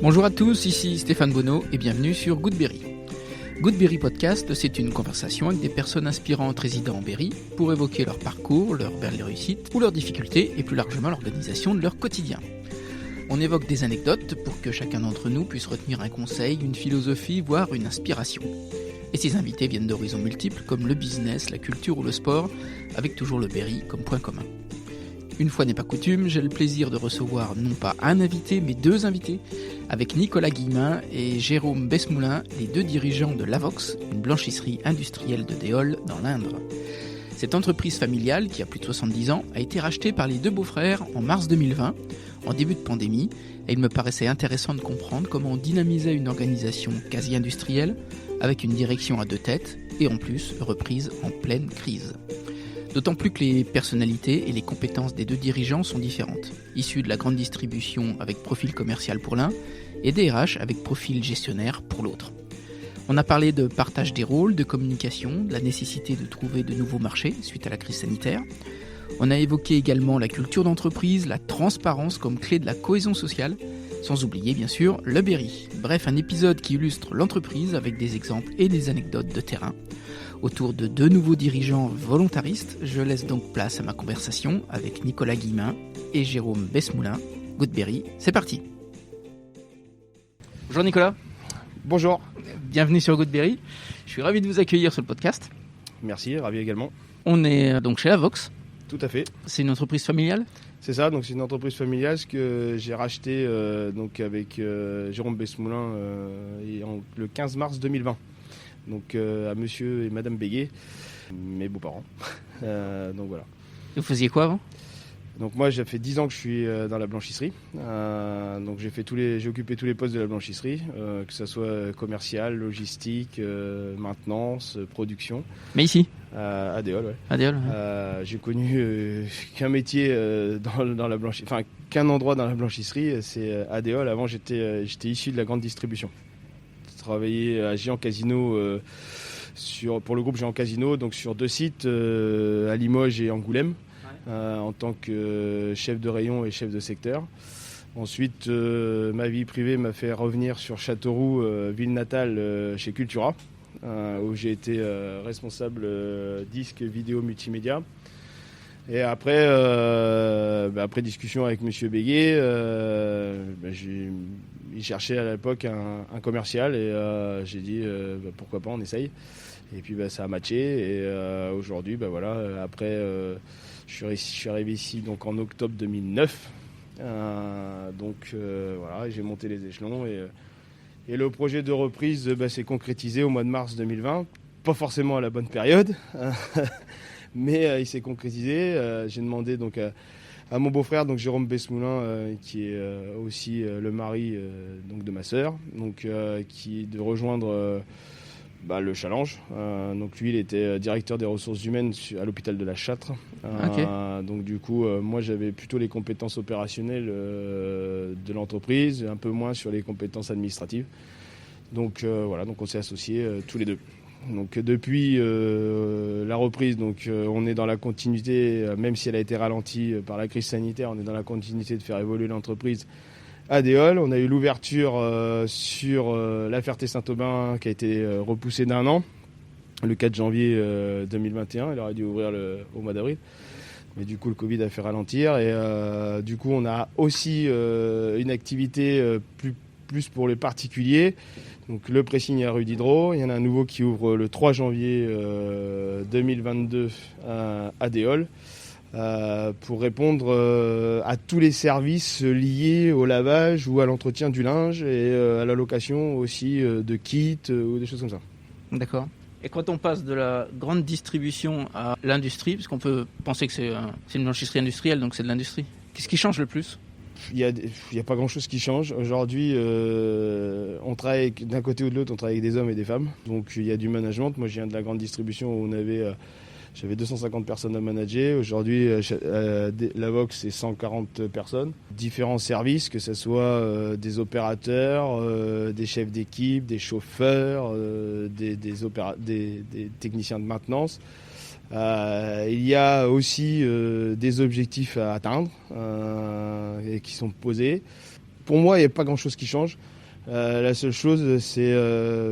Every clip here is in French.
Bonjour à tous, ici Stéphane Bonneau et bienvenue sur Goodberry. Goodberry Podcast, c'est une conversation avec des personnes inspirantes résidant en Berry pour évoquer leur parcours, leurs belles réussites ou leurs difficultés et plus largement l'organisation de leur quotidien. On évoque des anecdotes pour que chacun d'entre nous puisse retenir un conseil, une philosophie, voire une inspiration. Et ces invités viennent d'horizons multiples comme le business, la culture ou le sport, avec toujours le Berry comme point commun. Une fois n'est pas coutume, j'ai le plaisir de recevoir non pas un invité, mais deux invités, avec Nicolas Guillemin et Jérôme Besmoulin, les deux dirigeants de Lavox, une blanchisserie industrielle de Déol dans l'Indre. Cette entreprise familiale, qui a plus de 70 ans, a été rachetée par les deux beaux-frères en mars 2020, en début de pandémie, et il me paraissait intéressant de comprendre comment on dynamisait une organisation quasi industrielle, avec une direction à deux têtes, et en plus reprise en pleine crise. D'autant plus que les personnalités et les compétences des deux dirigeants sont différentes, issus de la grande distribution avec profil commercial pour l'un, et des RH avec profil gestionnaire pour l'autre. On a parlé de partage des rôles, de communication, de la nécessité de trouver de nouveaux marchés suite à la crise sanitaire. On a évoqué également la culture d'entreprise, la transparence comme clé de la cohésion sociale, sans oublier bien sûr le Berry. Bref, un épisode qui illustre l'entreprise avec des exemples et des anecdotes de terrain. Autour de deux nouveaux dirigeants volontaristes, je laisse donc place à ma conversation avec Nicolas Guillemin et Jérôme Besmoulin. Goodberry, c'est parti. Bonjour Nicolas. Bonjour. Bienvenue sur Goodberry. Je suis ravi de vous accueillir sur le podcast. Merci, ravi également. On est donc chez Lavox. Tout à fait. C'est une entreprise familiale ? C'est ça, donc c'est une entreprise familiale que j'ai rachetée donc avec Jérôme Besmoulin le 15 mars 2020. Donc à monsieur et madame Béguet, mes beaux-parents. Donc voilà. Vous faisiez quoi avant ? Donc moi, j'ai fait 10 ans que je suis dans la blanchisserie. Donc j'ai occupé tous les postes de la blanchisserie, que ce soit commercial, logistique, maintenance, production. Mais ici ? À Déol, ouais. À Déol, ouais. J'ai connu qu'un métier dans la blanchisserie, enfin qu'un endroit dans la blanchisserie, c'est à Déol. Avant, j'étais issu de la grande distribution. J'ai travaillé à Géant Casino pour le groupe Géant Casino, donc sur deux sites, à Limoges et Angoulême. En tant que chef de rayon et chef de secteur. Ensuite, ma vie privée m'a fait revenir sur Châteauroux, ville natale, chez Cultura, où j'ai été responsable disque, vidéo, multimédia. Et après, après discussion avec monsieur Béguet, il cherchait à l'époque un commercial et j'ai dit pourquoi pas, on essaye. Et puis ça a matché et aujourd'hui, voilà, après... Je suis arrivé ici donc en octobre 2009, voilà, j'ai monté les échelons et le projet de reprise s'est concrétisé au mois de mars 2020, pas forcément à la bonne période, mais il s'est concrétisé. J'ai demandé donc à mon beau-frère, donc Jérôme Besmoulin, qui est aussi le mari donc de ma sœur, donc qui de rejoindre le challenge. Donc lui, il était directeur des ressources humaines à l'hôpital de la Châtre. Okay. Donc du coup, moi, j'avais plutôt les compétences opérationnelles de l'entreprise, un peu moins sur les compétences administratives. Donc voilà, donc on s'est associés tous les deux. Donc depuis la reprise, donc on est dans la continuité, même si elle a été ralentie par la crise sanitaire, on est dans la continuité de faire évoluer l'entreprise à Déol. On a eu l'ouverture sur la Ferté-Saint-Aubin qui a été repoussée d'1 an, le 4 janvier 2021. Elle aurait dû ouvrir au mois d'avril. Mais du coup, le Covid a fait ralentir. Et du coup, on a aussi une activité plus pour les particuliers. Donc le pressing à rue d'Hydro. Il y en a un nouveau qui ouvre le 3 janvier 2022 à Déol. Pour répondre à tous les services liés au lavage ou à l'entretien du linge et à la location aussi de kits ou des choses comme ça. D'accord. Et quand on passe de la grande distribution à l'industrie, parce qu'on peut penser que c'est une blanchisserie industrielle, donc c'est de l'industrie, qu'est-ce qui change le plus ? Il y a pas grand-chose qui change. Aujourd'hui, on travaille d'un côté ou de l'autre, on travaille avec des hommes et des femmes. Donc il y a du management. Moi, je viens de la grande distribution où j'avais 250 personnes à manager. Aujourd'hui, Lavox, c'est 140 personnes. Différents services, que ce soit des opérateurs, des chefs d'équipe, des chauffeurs, des techniciens de maintenance. Il y a aussi des objectifs à atteindre et qui sont posés. Pour moi, il n'y a pas grand-chose qui change. La seule chose, c'est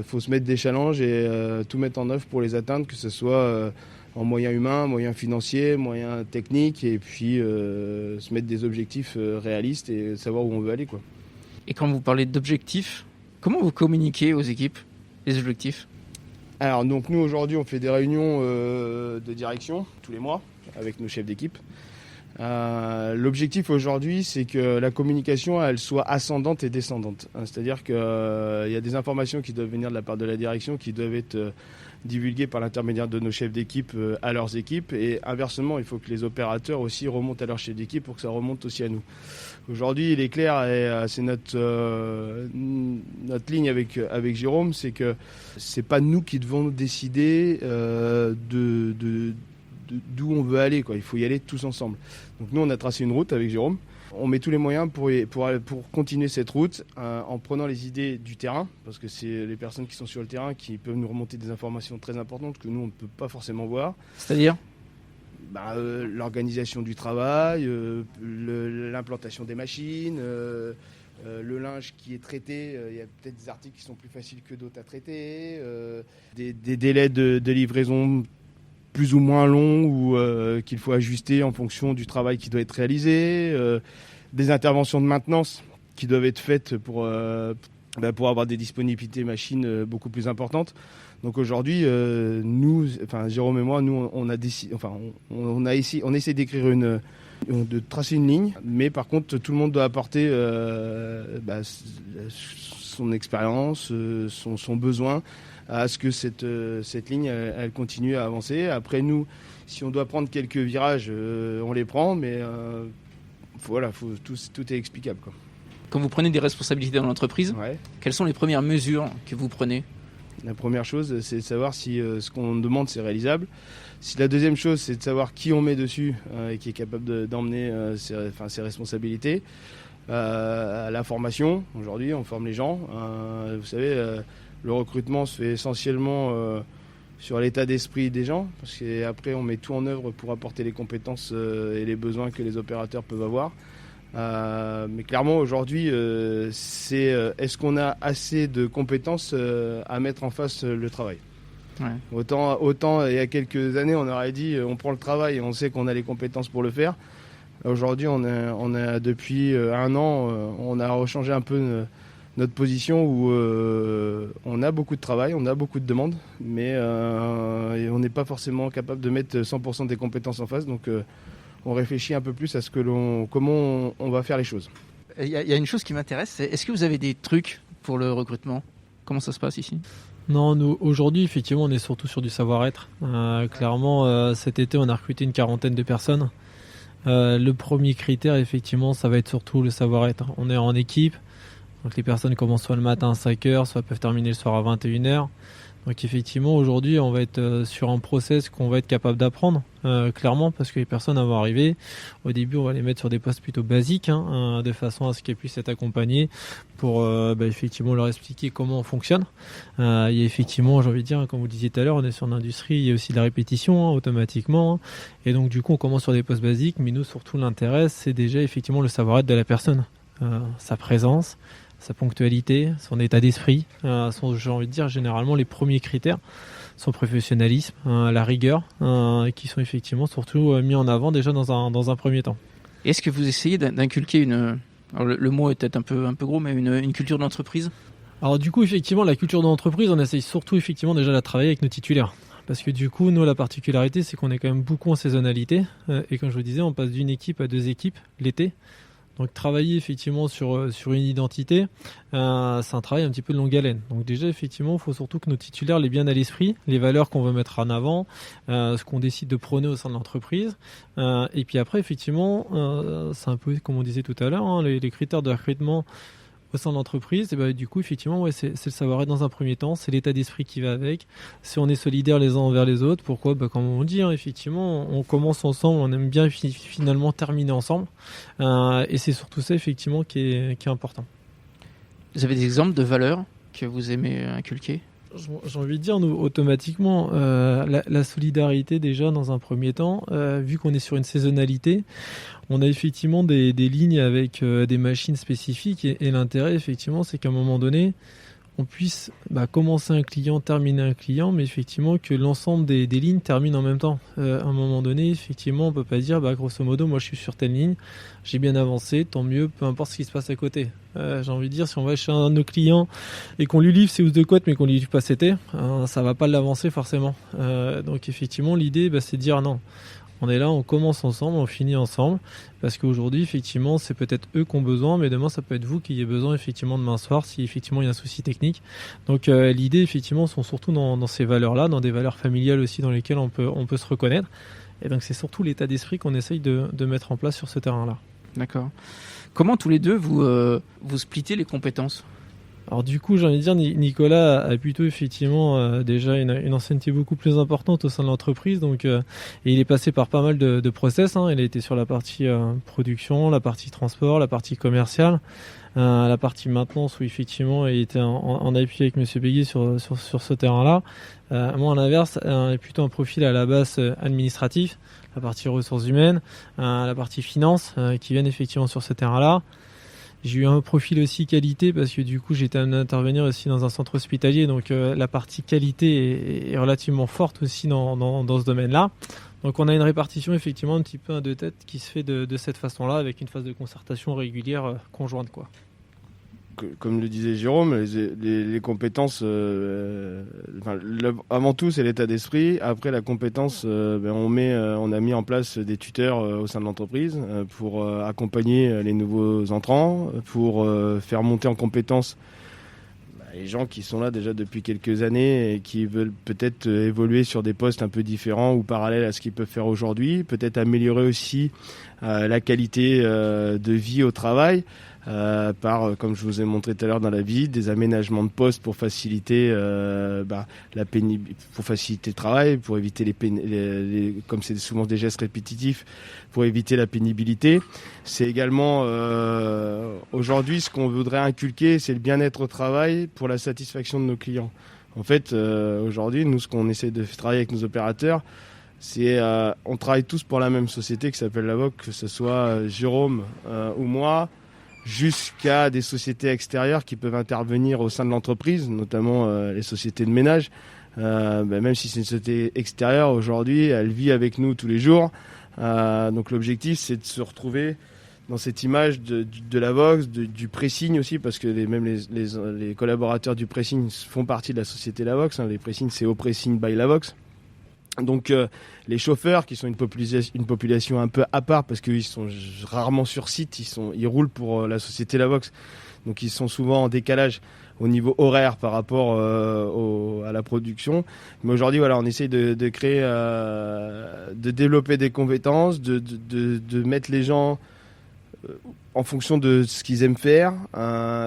faut se mettre des challenges et tout mettre en œuvre pour les atteindre, que ce soit en moyens humains, moyens financiers, moyens techniques, et puis se mettre des objectifs réalistes et savoir où on veut aller, quoi. Et quand vous parlez d'objectifs, comment vous communiquez aux équipes les objectifs ? Alors donc nous aujourd'hui on fait des réunions de direction tous les mois avec nos chefs d'équipe. L'objectif aujourd'hui c'est que la communication elle soit ascendante et descendante. C'est-à-dire qu'il y a des informations qui doivent venir de la part de la direction qui doivent être divulguées par l'intermédiaire de nos chefs d'équipe à leurs équipes, et inversement il faut que les opérateurs aussi remontent à leurs chefs d'équipe pour que ça remonte aussi à nous. Aujourd'hui il est clair, et c'est notre ligne avec Jérôme, c'est que c'est pas nous qui devons décider d'où on veut aller, quoi. Il faut y aller tous ensemble. Donc nous on a tracé une route avec Jérôme. On met tous les moyens pour continuer cette route en prenant les idées du terrain, parce que c'est les personnes qui sont sur le terrain qui peuvent nous remonter des informations très importantes que nous on ne peut pas forcément voir. C'est-à-dire ? L'organisation du travail, l'implantation des machines, le linge qui est traité. Il y a peut-être des articles qui sont plus faciles que d'autres à traiter, des délais de livraison plus ou moins long ou qu'il faut ajuster en fonction du travail qui doit être réalisé, des interventions de maintenance qui doivent être faites pour avoir des disponibilités machines beaucoup plus importantes. Donc aujourd'hui, Jérôme et moi, nous on essaie d'écrire de tracer une ligne, mais par contre tout le monde doit apporter son expérience, son besoin, à ce que cette ligne elle continue à avancer. Après nous, si on doit prendre quelques virages, on les prend, mais tout est explicable, quoi. Quand vous prenez des responsabilités dans l'entreprise, Quelles sont les premières mesures que vous prenez ? La première chose, c'est de savoir si ce qu'on demande c'est réalisable. Si la deuxième chose, c'est de savoir qui on met dessus et qui est capable d'emmener ses responsabilités. La formation, aujourd'hui on forme les gens. Vous savez, le recrutement se fait essentiellement sur l'état d'esprit des gens, parce qu'après on met tout en œuvre pour apporter les compétences et les besoins que les opérateurs peuvent avoir. Mais clairement aujourd'hui est-ce qu'on a assez de compétences à mettre en face le travail. Autant il y a quelques années on aurait dit on prend le travail et on sait qu'on a les compétences pour le faire. Aujourd'hui on a depuis un an on a rechangé un peu notre position où on a beaucoup de travail, on a beaucoup de demandes, mais on n'est pas forcément capable de mettre 100% des compétences en face, donc on réfléchit un peu plus à comment on va faire les choses. Il y a une chose qui m'intéresse, c'est est-ce que vous avez des trucs pour le recrutement ? Comment ça se passe ici ? Non, nous, aujourd'hui, effectivement, on est surtout sur du savoir-être. Clairement, cet été, on a recruté une 40aine de personnes. Le premier critère, effectivement, ça va être surtout le savoir-être. On est en équipe, donc les personnes commencent soit le matin à 5h, soit peuvent terminer le soir à 21h. Donc effectivement, aujourd'hui, on va être sur un process qu'on va être capable d'apprendre, clairement, parce que les personnes vont arriver. Au début, on va les mettre sur des postes plutôt basiques, de façon à ce qu'elles puissent être accompagnées pour effectivement leur expliquer comment on fonctionne. Il y a effectivement, j'ai envie de dire, comme vous le disiez tout à l'heure, on est sur l'industrie, il y a aussi de la répétition automatiquement. Et donc du coup, on commence sur des postes basiques, mais nous, surtout, l'intérêt, c'est déjà effectivement le savoir-être de la personne, sa présence, sa ponctualité, son état d'esprit, j'ai envie de dire généralement les premiers critères, son professionnalisme, la rigueur, qui sont effectivement surtout mis en avant déjà dans un premier temps. Est-ce que vous essayez d'inculquer alors le mot est peut-être un peu gros, mais une culture d'entreprise ? Alors du coup effectivement la culture d'entreprise, on essaye surtout effectivement déjà de la travailler avec nos titulaires. Parce que du coup, nous, la particularité, c'est qu'on est quand même beaucoup en saisonnalité. Et comme je vous disais, on passe d'une équipe à 2 équipes l'été. Donc travailler effectivement sur une identité, c'est un travail un petit peu de longue haleine. Donc déjà effectivement, il faut surtout que nos titulaires l'aient bien à l'esprit, les valeurs qu'on veut mettre en avant, ce qu'on décide de prôner au sein de l'entreprise. Et puis après effectivement, c'est un peu comme on disait tout à l'heure, les critères de recrutement au sein de l'entreprise, et du coup effectivement c'est le savoir-être dans un premier temps, c'est l'état d'esprit qui va avec, si on est solidaires les uns envers les autres, pourquoi comme on dit, effectivement on commence ensemble, on aime bien finalement terminer ensemble, et c'est surtout ça effectivement qui est important. Vous avez des exemples de valeurs que vous aimez inculquer ? J'ai envie de dire, nous, automatiquement, la solidarité déjà dans un premier temps, vu qu'on est sur une saisonnalité, on a effectivement des lignes avec des machines spécifiques et l'intérêt effectivement c'est qu'à un moment donné, on puisse commencer un client, terminer un client, mais effectivement que l'ensemble des lignes terminent en même temps. À un moment donné, effectivement, on peut pas dire, grosso modo, moi je suis sur telle ligne, j'ai bien avancé, tant mieux, peu importe ce qui se passe à côté. J'ai envie de dire, si on va chez un de nos clients et qu'on lui livre ses housses de couette, mais qu'on lui livre pas ses thés, ça va pas l'avancer forcément. Donc effectivement, l'idée, c'est de dire non. On est là, on commence ensemble, on finit ensemble, parce qu'aujourd'hui, effectivement, c'est peut-être eux qui ont besoin, mais demain, ça peut être vous qui ayez besoin, effectivement, demain soir, si effectivement il y a un souci technique. Donc, l'idée, effectivement, sont surtout dans ces valeurs-là, dans des valeurs familiales aussi, dans lesquelles on peut se reconnaître. Et donc, c'est surtout l'état d'esprit qu'on essaye de mettre en place sur ce terrain-là. D'accord. Comment tous les deux, vous splittez les compétences ? Alors du coup, j'ai envie de dire, Nicolas a plutôt effectivement déjà une ancienneté beaucoup plus importante au sein de l'entreprise, donc et il est passé par pas mal de process. Il a été sur la partie production, la partie transport, la partie commerciale, la partie maintenance où effectivement il était en appui avec Monsieur Béguier sur ce terrain-là. Moi, à l'inverse, j'ai plutôt un profil à la base administratif, la partie ressources humaines, la partie finance qui viennent effectivement sur ce terrain-là. J'ai eu un profil aussi qualité parce que du coup j'étais amené à intervenir aussi dans un centre hospitalier, donc la partie qualité est relativement forte aussi dans ce domaine-là. Donc on a une répartition effectivement un petit peu à deux têtes qui se fait de cette façon-là avec une phase de concertation régulière conjointe quoi. Comme le disait Jérôme, les compétences, avant tout c'est l'état d'esprit. Après la compétence, on a mis en place des tuteurs au sein de l'entreprise pour accompagner les nouveaux entrants, pour faire monter en compétences les gens qui sont là déjà depuis quelques années et qui veulent peut-être évoluer sur des postes un peu différents ou parallèles à ce qu'ils peuvent faire aujourd'hui, peut-être améliorer aussi la qualité de vie au travail. Par, comme je vous ai montré tout à l'heure dans la visite, des aménagements de postes pour faciliter pour faciliter le travail, pour éviter comme c'est souvent des gestes répétitifs, pour éviter la pénibilité. C'est également aujourd'hui ce qu'on voudrait inculquer, c'est le bien-être au travail pour la satisfaction de nos clients. En fait, aujourd'hui, nous, ce qu'on essaie de travailler avec nos opérateurs, c'est on travaille tous pour la même société qui s'appelle la VOC, que ce soit Jérôme ou moi, jusqu'à des sociétés extérieures qui peuvent intervenir au sein de l'entreprise, notamment les sociétés de ménage. Même si c'est une société extérieure, aujourd'hui, elle vit avec nous tous les jours. Donc l'objectif, c'est de se retrouver dans cette image de la Vox, du pressing aussi, parce que même les collaborateurs du pressing font partie de la société La Vox. Les pressing, c'est au pressing by La Vox. Donc les chauffeurs qui sont une population un peu à part parce qu'ils sont rarement sur site, ils roulent pour la société La Vox, donc ils sont souvent en décalage au niveau horaire par rapport à la production. Mais aujourd'hui, voilà, on essaye de créer, de développer des compétences, de mettre les gens en fonction de ce qu'ils aiment faire,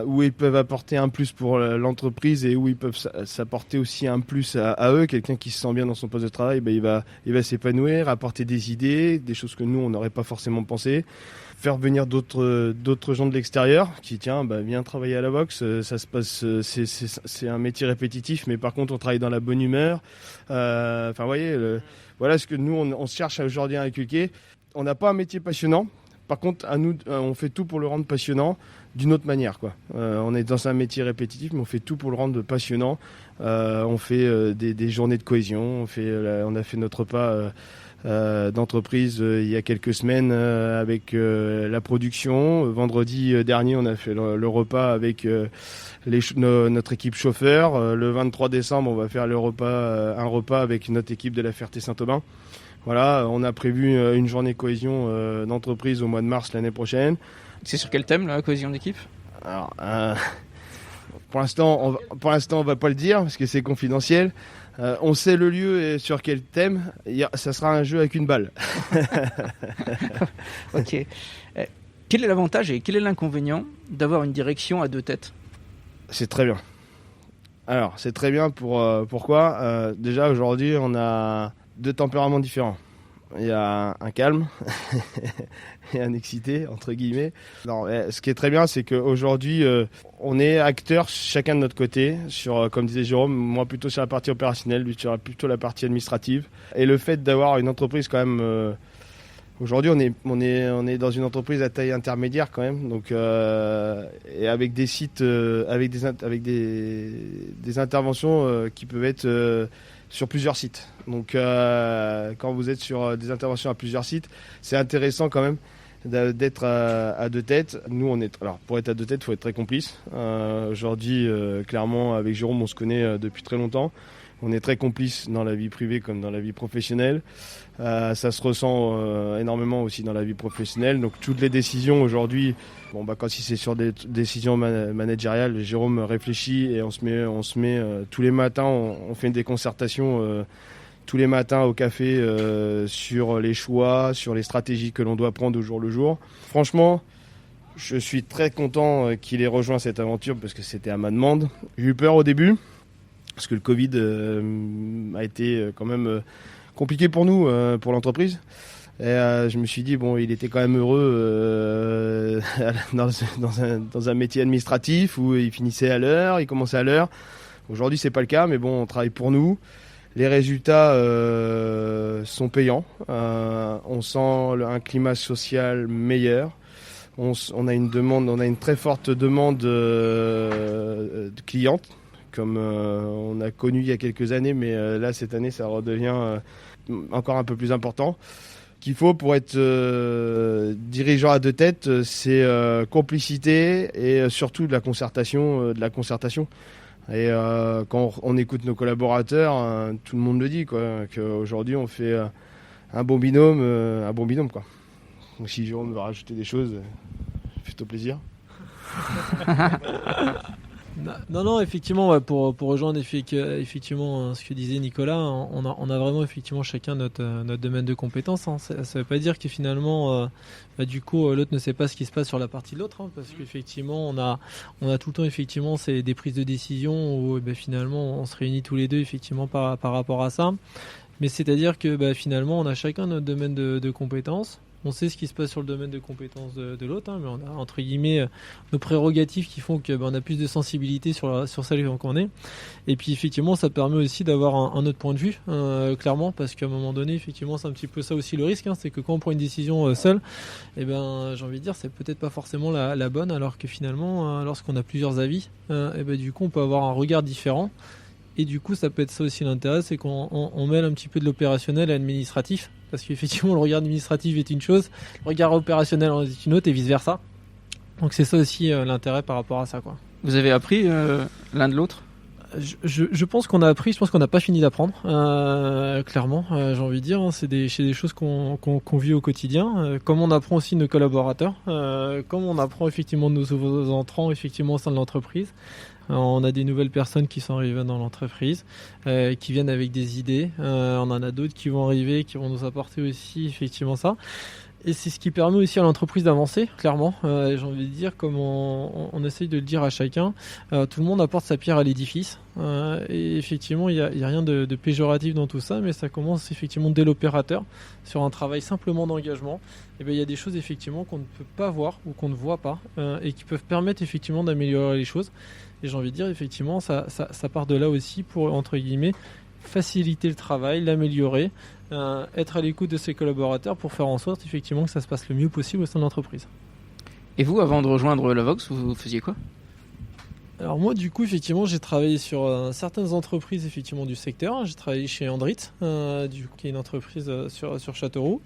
où ils peuvent apporter un plus pour l'entreprise et où ils peuvent s'apporter aussi un plus à eux. Quelqu'un qui se sent bien dans son poste de travail, il va s'épanouir, apporter des idées, des choses que nous, on n'aurait pas forcément pensé. Faire venir d'autres gens de l'extérieur qui, viens travailler à la Vox, ça se passe, c'est un métier répétitif, mais par contre, on travaille dans la bonne humeur. Voilà ce que nous, on cherche aujourd'hui à inculquer. On n'a pas un métier passionnant. Par contre, à nous, on fait tout pour le rendre passionnant d'une autre manière, quoi. On est dans un métier répétitif, mais on fait tout pour le rendre passionnant. On fait des journées de cohésion. On a fait notre repas d'entreprise il y a quelques semaines avec la production. Vendredi dernier, on a fait le repas avec notre équipe chauffeur. Le 23 décembre, on va faire un repas avec notre équipe de la Ferté-Saint-Aubin. Voilà, on a prévu une journée cohésion d'entreprise au mois de mars l'année prochaine. C'est sur quel thème, la cohésion d'équipe ? Alors, pour l'instant, on va pas le dire parce que c'est confidentiel. On sait le lieu et sur quel thème. Ça sera un jeu avec une balle. Ok. Quel est l'avantage et quel est l'inconvénient d'avoir une direction à deux têtes ? C'est très bien. Alors, c'est très bien pourquoi ? Déjà, aujourd'hui, on a deux tempéraments différents. il y a un calme et un excité, entre guillemets. Non, ce qui est très bien, c'est qu'aujourd'hui, on est acteurs chacun de notre côté, comme disait Jérôme, moi plutôt sur la partie opérationnelle, lui sur plutôt la partie administrative. Et le fait d'avoir une entreprise quand même... Aujourd'hui, on est dans une entreprise à taille intermédiaire quand même, donc et avec des sites, avec des interventions qui peuvent être sur plusieurs sites. Donc, quand vous êtes sur des interventions à plusieurs sites, c'est intéressant quand même d'être à deux têtes. Nous, alors pour être à deux têtes, il faut être très complice. Aujourd'hui, clairement, avec Jérôme, on se connaît depuis très longtemps. On est très complices dans la vie privée comme dans la vie professionnelle. Ça se ressent énormément aussi dans la vie professionnelle. Donc toutes les décisions aujourd'hui, quand c'est sur des décisions managériales, Jérôme réfléchit et on se met tous les matins, on fait des concertations tous les matins au café sur les choix, sur les stratégies que l'on doit prendre au jour le jour. Franchement, je suis très content qu'il ait rejoint cette aventure parce que c'était à ma demande. J'ai eu peur au début, parce que le Covid a été quand même compliqué pour nous, pour l'entreprise. Et je me suis dit, il était quand même heureux dans un métier administratif où il finissait à l'heure, il commençait à l'heure. Aujourd'hui, c'est pas le cas, mais on travaille pour nous. Les résultats sont payants. On sent un climat social meilleur. On a une très forte demande de clientes, comme on a connu il y a quelques années, mais là, cette année, ça redevient encore un peu plus important. Qu'il faut pour être dirigeant à deux têtes, c'est complicité et surtout de la concertation. Et quand on écoute nos collaborateurs, tout le monde le dit, qu'aujourd'hui, on fait un bon binôme, quoi. Donc si Jérôme veut rajouter des choses, fais-toi plaisir. Non, effectivement, pour rejoindre effectivement ce que disait Nicolas, on a vraiment effectivement chacun notre domaine de compétences. Hein. Ça veut pas dire que finalement, du coup, l'autre ne sait pas ce qui se passe sur la partie de l'autre, hein, parce qu'effectivement, on a tout le temps effectivement c'est des prises de décision où finalement on se réunit tous les deux effectivement par rapport à ça. Mais c'est-à-dire que finalement, on a chacun notre domaine de compétences. On sait ce qui se passe sur le domaine de compétences de l'autre, hein, mais on a entre guillemets nos prérogatives qui font qu'on a plus de sensibilité sur celle qu'on est. Et puis effectivement, ça permet aussi d'avoir un autre point de vue, clairement, parce qu'à un moment donné, effectivement, c'est un petit peu ça aussi le risque, hein, c'est que quand on prend une décision seule, j'ai envie de dire, c'est peut-être pas forcément la bonne, alors que finalement, lorsqu'on a plusieurs avis, du coup, on peut avoir un regard différent. Et du coup, ça peut être ça aussi l'intérêt, c'est qu'on mêle un petit peu de l'opérationnel à l'administratif. Parce qu'effectivement, le regard administratif est une chose, le regard opérationnel en est une autre et vice-versa. Donc c'est ça aussi l'intérêt par rapport à ça, quoi. Vous avez appris l'un de l'autre ? Je pense qu'on a appris, je pense qu'on n'a pas fini d'apprendre, clairement, j'ai envie de dire, hein, c'est des choses qu'on vit au quotidien, comme on apprend aussi de nos collaborateurs, comme on apprend effectivement de nos nouveaux entrants effectivement au sein de l'entreprise. On a des nouvelles personnes qui sont arrivées dans l'entreprise, qui viennent avec des idées, on en a d'autres qui vont arriver, qui vont nous apporter aussi effectivement ça. Et c'est ce qui permet aussi à l'entreprise d'avancer, clairement. J'ai envie de dire, comme on essaye de le dire à chacun, tout le monde apporte sa pierre à l'édifice. Et effectivement, il y a rien de péjoratif dans tout ça, mais ça commence effectivement dès l'opérateur, sur un travail simplement d'engagement. Et il y a des choses effectivement qu'on ne peut pas voir ou qu'on ne voit pas, et qui peuvent permettre effectivement d'améliorer les choses. Et j'ai envie de dire, effectivement, ça part de là aussi pour, entre guillemets, faciliter le travail, l'améliorer, être à l'écoute de ses collaborateurs pour faire en sorte effectivement que ça se passe le mieux possible au sein de l'entreprise. Et vous, avant de rejoindre la Vox, vous faisiez quoi ? Alors moi, du coup, effectivement, j'ai travaillé sur certaines entreprises effectivement du secteur. J'ai travaillé chez Andritz, qui est une entreprise sur Châteauroux.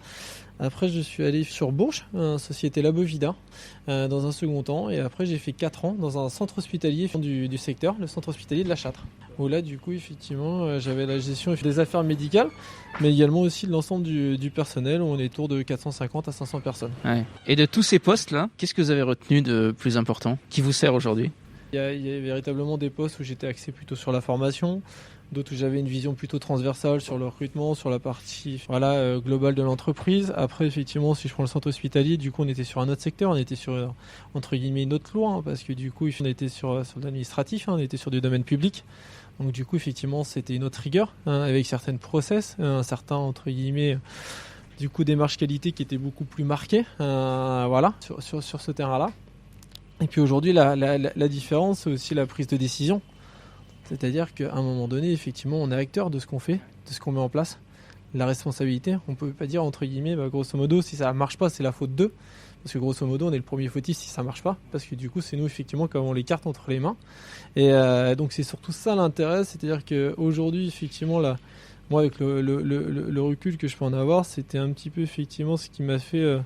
Après, je suis allé sur Bourges, société Labovida, dans un second temps. Et après, j'ai fait 4 ans dans un centre hospitalier du secteur, le centre hospitalier de la Châtre. Où là, du coup, effectivement, j'avais la gestion des affaires médicales, mais également aussi de l'ensemble du personnel, où on est autour de 450 à 500 personnes. Ouais. Et de tous ces postes-là, qu'est-ce que vous avez retenu de plus important, qui vous sert aujourd'hui ? Il y a véritablement des postes où j'étais axé plutôt sur la formation, d'autres où j'avais une vision plutôt transversale sur le recrutement, sur la partie globale de l'entreprise. Après, effectivement, si je prends le centre hospitalier, du coup, on était sur un autre secteur, on était sur, entre guillemets, une autre loi, hein, parce que du coup, on était sur l'administratif, hein, on était sur du domaine public. Donc du coup, effectivement, c'était une autre rigueur, hein, avec certaines process, un certain, entre guillemets, du coup démarche qualité qui était beaucoup plus marquée, voilà, sur ce terrain-là. Et puis aujourd'hui, la différence, c'est aussi la prise de décision. C'est-à-dire qu'à un moment donné, effectivement, on est acteur de ce qu'on fait, de ce qu'on met en place. La responsabilité, on ne peut pas dire, entre guillemets, grosso modo, si ça ne marche pas, c'est la faute d'eux. Parce que grosso modo, on est le premier fautif si ça ne marche pas. Parce que du coup, c'est nous, effectivement, qui avons les cartes entre les mains. Et donc, c'est surtout ça l'intérêt. C'est-à-dire qu'aujourd'hui, effectivement, moi, avec le recul que je peux en avoir, c'était un petit peu, effectivement, ce qui m'a fait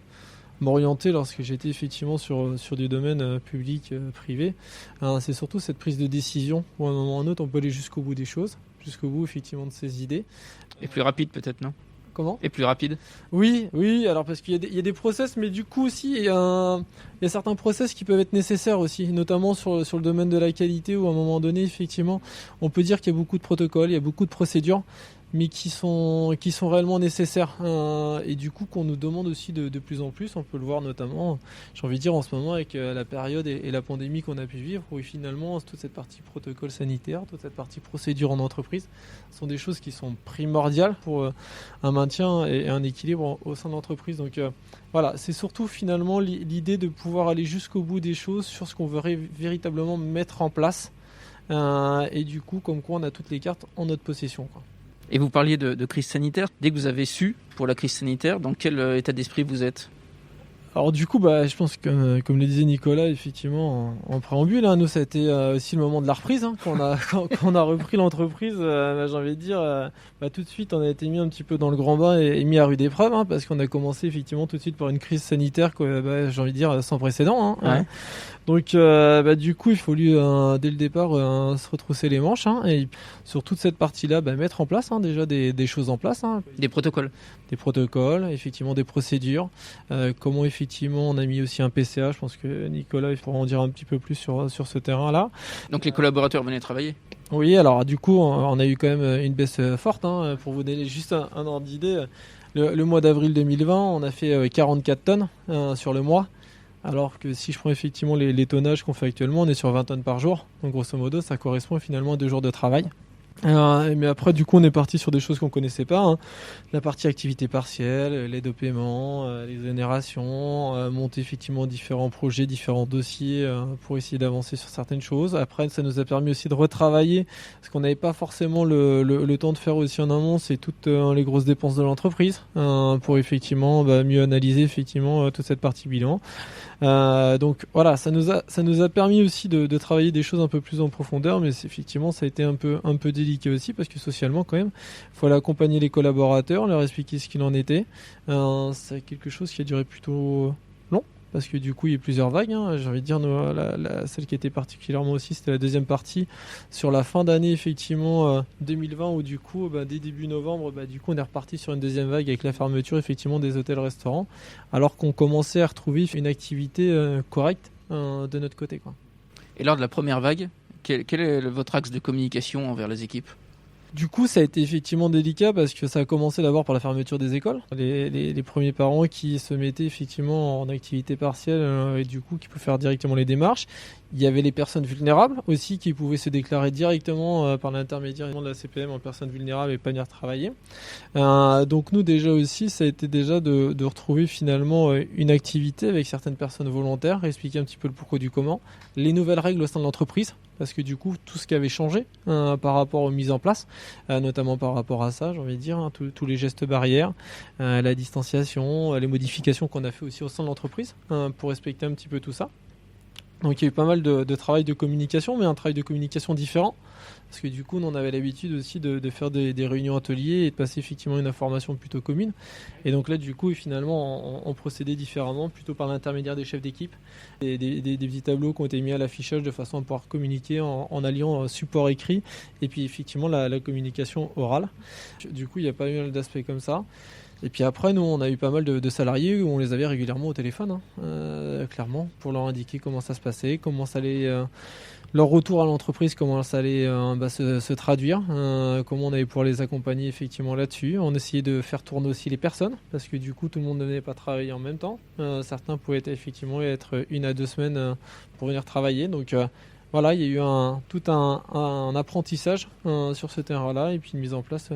m'orienter lorsque j'étais effectivement sur des domaines publics, privés. C'est surtout cette prise de décision où à un moment ou à un autre on peut aller jusqu'au bout des choses, jusqu'au bout effectivement de ses idées. Et plus rapide peut-être, non ? Comment ? Et plus rapide ? Oui, alors parce qu'il y a des process, mais du coup aussi il y a certains process qui peuvent être nécessaires aussi, notamment sur le domaine de la qualité où à un moment donné effectivement on peut dire qu'il y a beaucoup de protocoles, il y a beaucoup de procédures, mais qui sont réellement nécessaires et du coup qu'on nous demande aussi de plus en plus. On peut le voir notamment, j'ai envie de dire en ce moment avec la période et la pandémie qu'on a pu vivre, où finalement toute cette partie protocole sanitaire, toute cette partie procédure en entreprise sont des choses qui sont primordiales pour un maintien et un équilibre au sein de l'entreprise. Donc voilà, c'est surtout finalement l'idée de pouvoir aller jusqu'au bout des choses sur ce qu'on veut véritablement mettre en place et du coup comme quoi on a toutes les cartes en notre possession, quoi. Et vous parliez de crise sanitaire. Dès que vous avez su pour la crise sanitaire, dans quel état d'esprit vous êtes ? Alors du coup, je pense que, comme le disait Nicolas, effectivement, en préambule, nous ça a été aussi le moment de la reprise, quand on a repris l'entreprise. J'ai envie de dire, tout de suite, on a été mis un petit peu dans le grand bain et mis à rude épreuve, parce qu'on a commencé effectivement tout de suite par une crise sanitaire, j'ai envie de dire, sans précédent. Ouais. Donc du coup, il faut dès le départ se retrousser les manches et sur toute cette partie-là, mettre en place déjà des choses en place. Des protocoles. Des protocoles, effectivement des procédures. Comment effectivement on a mis aussi un PCA. Je pense que Nicolas il pourra en dire un petit peu plus sur ce terrain-là. Donc les collaborateurs venaient travailler. Oui, alors du coup on a eu quand même une baisse forte. Pour vous donner juste un ordre d'idée, le mois d'avril 2020, on a fait 44 tonnes sur le mois. Alors que si je prends effectivement les tonnages qu'on fait actuellement, on est sur 20 tonnes par jour. Donc grosso modo, ça correspond finalement à 2 jours de travail. Mais après, du coup, on est parti sur des choses qu'on connaissait pas. La partie activité partielle, l'aide au paiement, les exonérations, monter effectivement différents projets, différents dossiers pour essayer d'avancer sur certaines choses. Après, ça nous a permis aussi de retravailler ce qu'on n'avait pas forcément le temps de faire aussi en amont, c'est toutes les grosses dépenses de l'entreprise pour effectivement mieux analyser effectivement toute cette partie bilan. Donc voilà, ça nous a permis aussi de travailler des choses un peu plus en profondeur, mais effectivement ça a été un peu délicat aussi parce que socialement quand même, il faut aller accompagner les collaborateurs, leur expliquer ce qu'il en était. C'est quelque chose qui a duré plutôt long parce que du coup il y a plusieurs vagues. J'ai envie de dire celle qui était particulièrement aussi, c'était la deuxième partie sur la fin d'année effectivement 2020 où du coup dès début novembre du coup on est reparti sur une deuxième vague avec la fermeture effectivement des hôtels-restaurants alors qu'on commençait à retrouver une activité correcte de notre côté, quoi. Et lors de la première vague, quel est votre axe de communication envers les équipes ? Du coup, ça a été effectivement délicat parce que ça a commencé d'abord par la fermeture des écoles. Les premiers parents qui se mettaient effectivement en activité partielle et du coup qui pouvaient faire directement les démarches. Il y avait les personnes vulnérables aussi qui pouvaient se déclarer directement par l'intermédiaire de la CPM en personnes vulnérables et pas venir travailler. Donc nous déjà aussi, ça a été déjà de retrouver finalement une activité avec certaines personnes volontaires, expliquer un petit peu le pourquoi du comment, les nouvelles règles au sein de l'entreprise, parce que du coup tout ce qui avait changé par rapport aux mises en place, notamment par rapport à ça, j'ai envie de dire, tous les gestes barrières, la distanciation, les modifications qu'on a fait aussi au sein de l'entreprise pour respecter un petit peu tout ça. Donc il y a eu pas mal de travail de communication, mais un travail de communication différent, parce que du coup on avait l'habitude aussi de faire des réunions ateliers et de passer effectivement une information plutôt commune. Et donc là du coup finalement on procédait différemment, plutôt par l'intermédiaire des chefs d'équipe, et des petits tableaux qui ont été mis à l'affichage de façon à pouvoir communiquer en alliant support écrit et puis effectivement la communication orale. Du coup il y a pas mal d'aspects comme ça. Et puis après, nous, on a eu pas mal de salariés où on les avait régulièrement au téléphone, clairement, pour leur indiquer comment ça se passait, comment ça allait, leur retour à l'entreprise, comment ça allait se traduire, comment on allait pouvoir les accompagner effectivement là-dessus. On essayait de faire tourner aussi les personnes, parce que du coup, tout le monde ne venait pas travailler en même temps. Certains pouvaient effectivement être 1 à 2 semaines pour venir travailler. Donc voilà, il y a eu tout un apprentissage sur ce terrain-là et puis une mise en place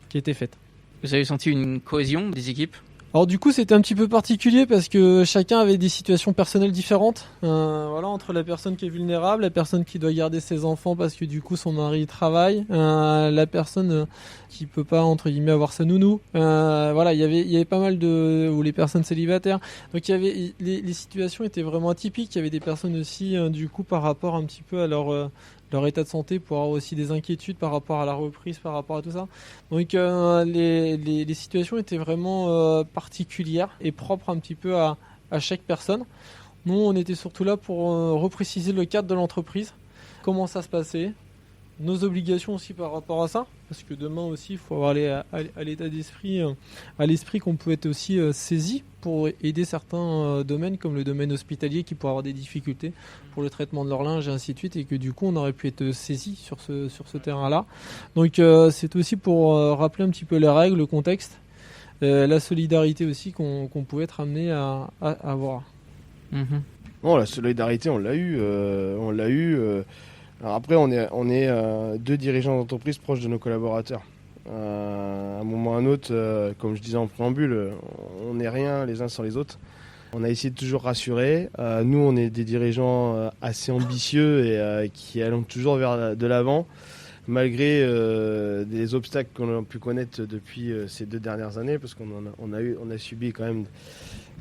qui a été faite. Vous avez senti une cohésion des équipes Alors du coup, c'était un petit peu particulier parce que chacun avait des situations personnelles différentes. Voilà, entre la personne qui est vulnérable, la personne qui doit garder ses enfants parce que du coup son mari travaille, la personne qui peut pas entre guillemets avoir sa nounou. Voilà, il y avait pas mal ou les personnes célibataires. Donc il y avait les situations étaient vraiment atypiques. Il y avait des personnes aussi du coup par rapport un petit peu à leur état de santé, pour avoir aussi des inquiétudes par rapport à la reprise, par rapport à tout ça. Donc les situations étaient vraiment particulières et propres un petit peu à chaque personne. Nous, on était surtout là pour repréciser le cadre de l'entreprise, comment ça se passait, nos obligations aussi par rapport à ça, parce que demain aussi, il faut avoir à l'état d'esprit, à l'esprit qu'on peut être aussi saisi pour aider certains domaines, comme le domaine hospitalier, qui pourrait avoir des difficultés pour le traitement de leur linge et ainsi de suite, et que du coup, on aurait pu être saisi sur ce terrain-là. Donc, c'est aussi pour rappeler un petit peu les règles, le contexte, la solidarité aussi qu'on pouvait être amené à avoir. Bon, la solidarité, on l'a eu. Alors après, on est deux dirigeants d'entreprise proches de nos collaborateurs. À un moment ou à un autre, comme je disais en préambule, on n'est rien les uns sans les autres. On a essayé de toujours rassurer. Nous, on est des dirigeants assez ambitieux et qui allons toujours vers de l'avant, malgré des obstacles qu'on a pu connaître depuis ces 2 dernières années, parce qu'on a subi quand même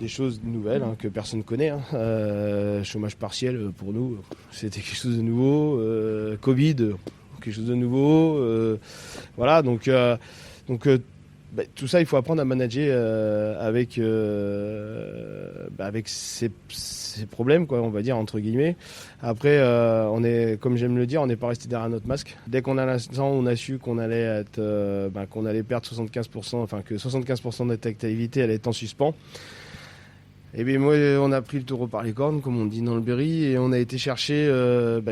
des choses nouvelles que personne ne connaît. Chômage partiel, pour nous, c'était quelque chose de nouveau. Covid, quelque chose de nouveau. Voilà, donc tout ça, il faut apprendre à manager avec ces problèmes, quoi, on va dire, entre guillemets. Après, on est, comme j'aime le dire, on n'est pas resté derrière notre masque. Dès qu'on a l'instant, on a su qu'on allait qu'on allait perdre 75%, enfin que 75% de notre activité allait être en suspens. Et bien moi, on a pris le taureau par les cornes, comme on dit dans le Berry, et on a été chercher,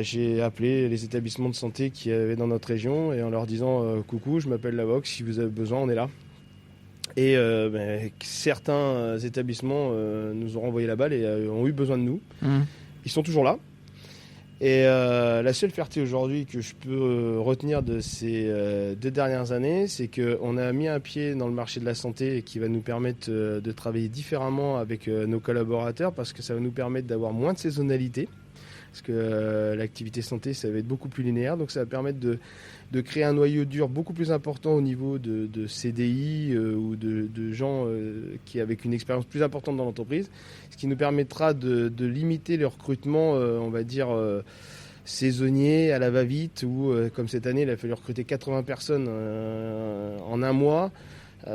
j'ai appelé les établissements de santé qu'il y avait dans notre région, et en leur disant coucou, je m'appelle Lavox, si vous avez besoin, on est là. Et certains établissements nous ont renvoyé la balle et ont eu besoin de nous. Ils sont toujours là. Et la seule fierté aujourd'hui que je peux retenir de ces 2 dernières années, c'est qu'on a mis un pied dans le marché de la santé qui va nous permettre de travailler différemment avec nos collaborateurs, parce que ça va nous permettre d'avoir moins de saisonnalité. Parce que l'activité santé, ça va être beaucoup plus linéaire. Donc ça va permettre de créer un noyau dur beaucoup plus important au niveau de CDI ou de gens qui avec une expérience plus importante dans l'entreprise. Ce qui nous permettra de limiter le recrutement, on va dire, saisonnier à la va-vite, où comme cette année, il a fallu recruter 80 personnes en un mois.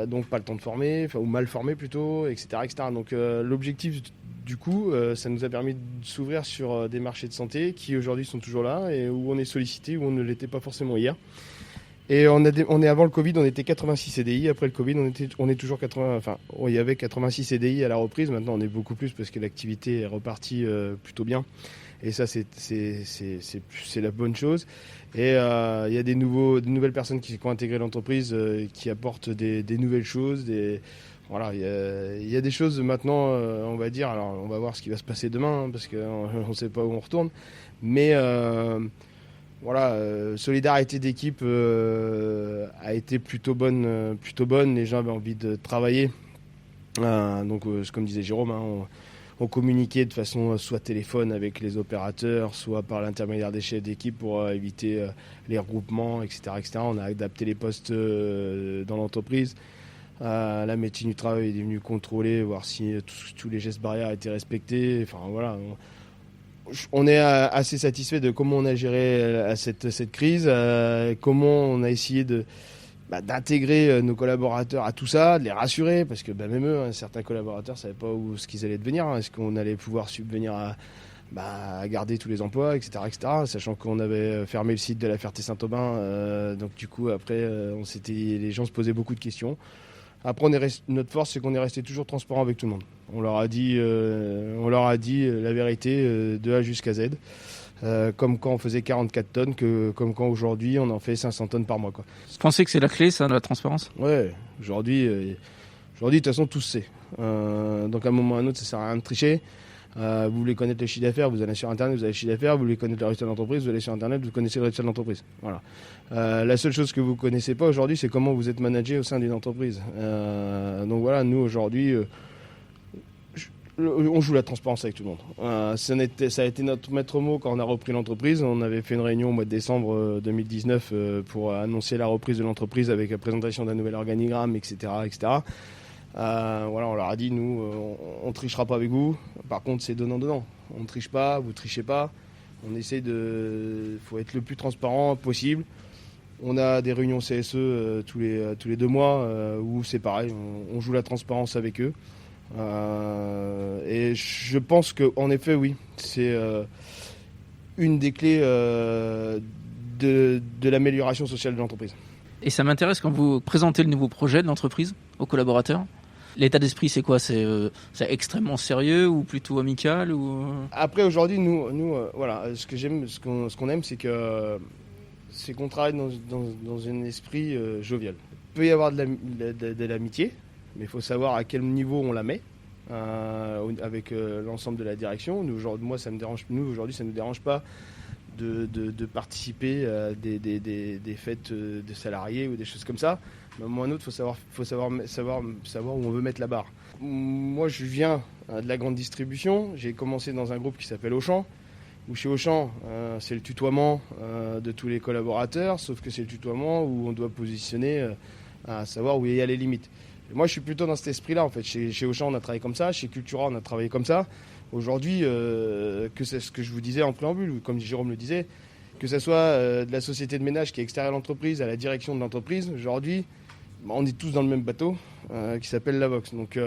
Donc pas le temps de former, ou mal former plutôt, etc. Donc l'objectif, du coup, ça nous a permis de s'ouvrir sur des marchés de santé qui aujourd'hui sont toujours là et où on est sollicité, où on ne l'était pas forcément hier. Et on est avant le Covid, on était 86 CDI. Après le Covid, on est toujours 80. Enfin, il y avait 86 CDI à la reprise. Maintenant, on est beaucoup plus parce que l'activité est repartie plutôt bien. Et ça, c'est la bonne chose. Et il y a de nouvelles personnes qui ont intégré l'entreprise, qui apportent des nouvelles choses. Voilà, il y a des choses maintenant, on va dire. Alors, on va voir ce qui va se passer demain, parce qu'on ne sait pas où on retourne. Mais voilà, solidarité d'équipe a été plutôt bonne. Les gens avaient envie de travailler. Donc, comme disait Jérôme, on communiquait de façon soit téléphone avec les opérateurs, soit par l'intermédiaire des chefs d'équipe pour éviter les regroupements, etc., etc. On a adapté les postes dans l'entreprise. La médecine du travail est venue contrôler, voir si tous les gestes barrières étaient respectés. Enfin voilà, on est assez satisfait de comment on a géré cette crise, comment on a essayé d'intégrer nos collaborateurs à tout ça, de les rassurer, parce que même eux, certains collaborateurs ne savaient pas ce qu'ils allaient devenir. Est-ce qu'on allait pouvoir subvenir à garder tous les emplois, etc., sachant qu'on avait fermé le site de la Ferté-Saint-Aubin. Donc du coup, après, les gens se posaient beaucoup de questions. Après, notre force, c'est qu'on est resté toujours transparent avec tout le monde. On leur a dit la vérité de A jusqu'à Z. Comme quand on faisait 44 tonnes, comme quand aujourd'hui on en fait 500 tonnes par mois, quoi. Vous pensez que c'est la clé, ça, de la transparence ? Ouais, aujourd'hui de toute façon tout se sait. Donc à un moment ou à un autre, ça sert à rien de tricher. Vous voulez connaître le chiffre d'affaires, vous allez sur Internet, vous avez le chiffre d'affaires. Vous voulez connaître le résultat de l'entreprise, vous allez sur Internet, vous connaissez le résultat de l'entreprise. Voilà. La seule chose que vous ne connaissez pas aujourd'hui, c'est comment vous êtes managé au sein d'une entreprise. Donc voilà, nous aujourd'hui, on joue la transparence avec tout le monde. Ça a été notre maître mot quand on a repris l'entreprise. On avait fait une réunion au mois de décembre 2019 pour annoncer la reprise de l'entreprise avec la présentation d'un nouvel organigramme, etc. etc. Voilà, on leur a dit, nous, on ne trichera pas avec vous. Par contre, c'est donnant-donnant. On ne triche pas, vous ne trichez pas. On essaie faut être le plus transparent possible. On a des réunions CSE tous les 2 mois où c'est pareil, on joue la transparence avec eux. Et je pense qu'en effet, oui, c'est une des clés de l'amélioration sociale de l'entreprise. Et ça m'intéresse quand vous présentez le nouveau projet de l'entreprise aux collaborateurs. L'état d'esprit, c'est quoi ? C'est extrêmement sérieux ou plutôt amical ou... Après, aujourd'hui, nous voilà, ce qu'on aime, c'est qu'on travaille dans un esprit jovial. Il peut y avoir de l'amitié, mais il faut savoir à quel niveau on la met avec l'ensemble de la direction. Nous, aujourd'hui, ça ne nous dérange pas de participer à des fêtes de salariés ou des choses comme ça. Mais à un moment ou à un autre, il faut savoir où on veut mettre la barre. Moi, je viens de la grande distribution. J'ai commencé dans un groupe qui s'appelle Auchan, où chez Auchan, c'est le tutoiement de tous les collaborateurs, sauf que c'est le tutoiement où on doit positionner à savoir où il y a les limites. Et moi, je suis plutôt dans cet esprit-là, en fait. Chez Auchan, on a travaillé comme ça. Chez Cultura, on a travaillé comme ça. Aujourd'hui, que c'est ce que je vous disais en préambule, ou comme Jérôme le disait, que ce soit de la société de ménage qui est extérieure à l'entreprise, à la direction de l'entreprise, aujourd'hui, on est tous dans le même bateau qui s'appelle la Vox. Donc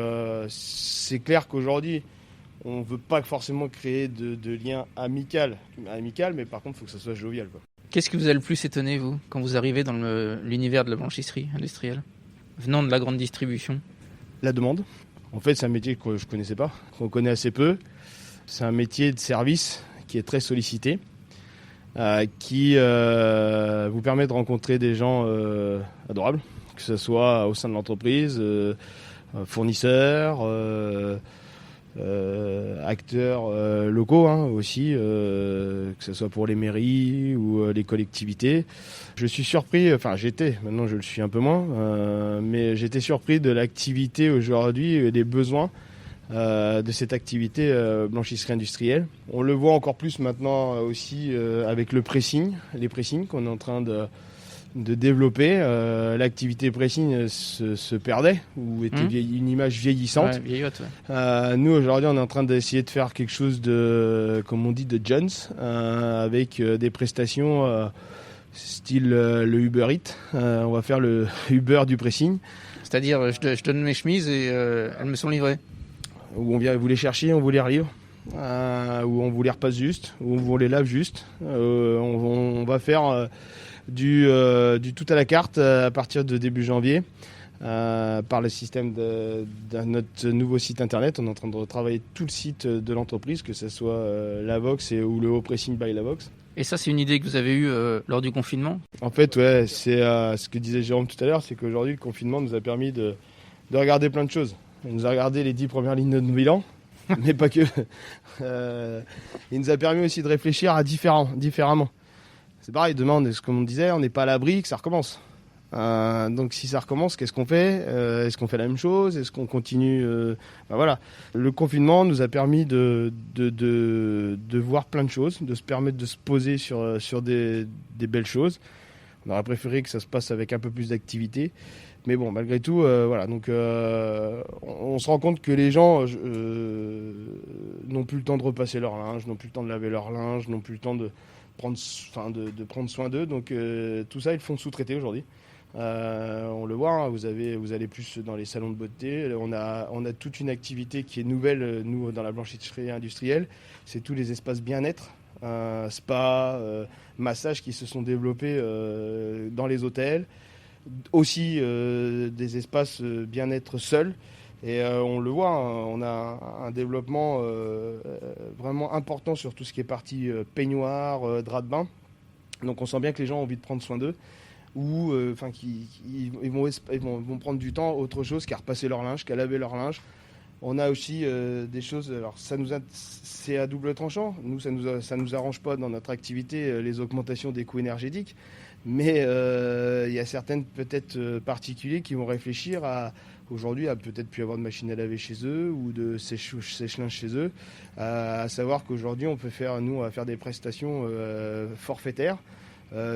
c'est clair qu'aujourd'hui, on ne veut pas forcément créer de liens amical, mais par contre, il faut que ça soit jovial, quoi. Qu'est-ce qui vous a le plus étonné, vous, quand vous arrivez dans l'univers de la blanchisserie industrielle, venant de la grande distribution ? La demande. En fait, c'est un métier que je ne connaissais pas, qu'on connaît assez peu. C'est un métier de service qui est très sollicité, qui vous permet de rencontrer des gens adorables, que ce soit au sein de l'entreprise, fournisseurs, acteurs locaux aussi, que ce soit pour les mairies ou les collectivités. Je suis surpris, maintenant je le suis un peu moins, mais j'étais surpris de l'activité aujourd'hui et des besoins de cette activité blanchisserie industrielle. On le voit encore plus maintenant aussi avec le pressing, les pressings qu'on est en train de développer. L'activité pressing se perdait ou était une image vieillissante. Ouais, vieillotte, ouais. Nous aujourd'hui on est en train d'essayer de faire quelque chose de, comme on dit, de Jones, avec des prestations style le Uber Eats. On va faire le Uber du pressing. C'est-à-dire je donne mes chemises et elles me sont livrées. Où on vient vous les chercher, on vous les relivre. Où on vous les repasse juste, où on vous les lave juste. On va faire du tout à la carte à partir de début janvier par le système de notre nouveau site internet. On est en train de retravailler tout le site de l'entreprise, que ce soit la Vox ou le Haut Pressing by la Vox. Et ça, c'est une idée que vous avez eue lors du confinement ? En fait, ouais, c'est ce que disait Jérôme tout à l'heure, c'est qu'aujourd'hui, le confinement nous a permis de regarder plein de choses. Il nous a regardé les 10 premières lignes de notre bilan, mais pas que. Il nous a permis aussi de réfléchir à différemment. C'est pareil, demain, comme on disait, on n'est pas à l'abri que ça recommence. Donc si ça recommence, qu'est-ce qu'on fait ? Est-ce qu'on fait la même chose ? Est-ce qu'on continue voilà. Le confinement nous a permis de voir plein de choses, de se permettre de se poser sur des belles choses. On aurait préféré que ça se passe avec un peu plus d'activité. Mais bon, malgré tout, voilà. Donc, on se rend compte que les gens n'ont plus le temps de repasser leur linge, n'ont plus le temps de laver leur linge, n'ont plus le temps de prendre soin d'eux. Donc, tout ça, ils le font sous-traiter aujourd'hui. On le voit, hein, vous allez plus dans les salons de beauté. On a toute une activité qui est nouvelle, nous, dans la blanchisserie industrielle. C'est tous les espaces bien-être, spa, massage qui se sont développés dans les hôtels. Aussi des espaces bien-être seuls. Et on le voit, hein, on a un développement vraiment important sur tout ce qui est partie peignoir, drap de bain. Donc on sent bien que les gens ont envie de prendre soin d'eux. Ou ils vont prendre du temps autre chose qu'à repasser leur linge, qu'à laver leur linge. On a aussi des choses, alors c'est à double tranchant. Nous, ça nous arrange pas dans notre activité, les augmentations des coûts énergétiques. Mais il y a certaines peut-être particuliers qui vont réfléchir aujourd'hui à peut-être plus avoir de machine à laver chez eux ou de sèche-linge chez eux. À savoir qu'aujourd'hui, on va faire des prestations forfaitaires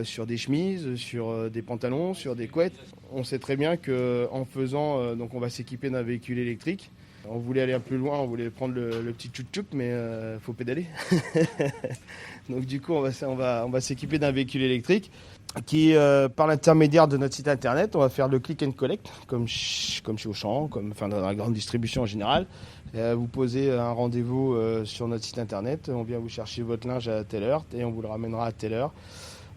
sur des chemises, sur des pantalons, sur des couettes. On sait très bien qu'en faisant, donc on va s'équiper d'un véhicule électrique. On voulait aller un peu plus loin, on voulait prendre le petit tchouk-tchouk, mais faut pédaler. Donc du coup, on va s'équiper d'un véhicule électrique qui, par l'intermédiaire de notre site internet, on va faire le click and collect, comme chez Auchan, dans la grande distribution en général. Vous posez un rendez-vous sur notre site internet, on vient vous chercher votre linge à telle heure et on vous le ramènera à telle heure.